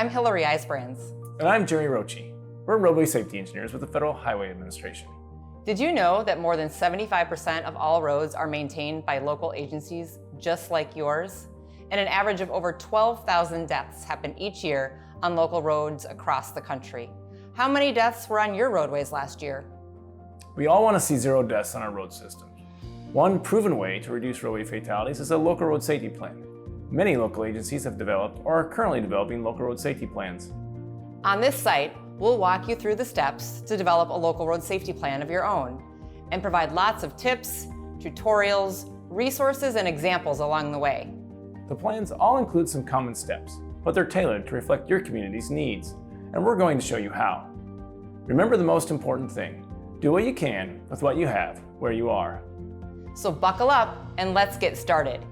I'm Hillary Eisbrands. And I'm Jerry Roche. We're roadway safety engineers with the Federal Highway Administration. Did you know that more than 75% of all roads are maintained by local agencies just like yours? And an average of over 12,000 deaths happen each year on local roads across the country. How many deaths were on your roadways last year? We all want to see zero deaths on our road system. One proven way to reduce roadway fatalities is a local road safety plan. Many local agencies have developed or are currently developing local road safety plans. On this site, we'll walk you through the steps to develop a local road safety plan of your own and provide lots of tips, tutorials, resources, and examples along the way. The plans all include some common steps, but they're tailored to reflect your community's needs, and we're going to show you how. Remember the most important thing: do what you can with what you have where you are. So buckle up and let's get started.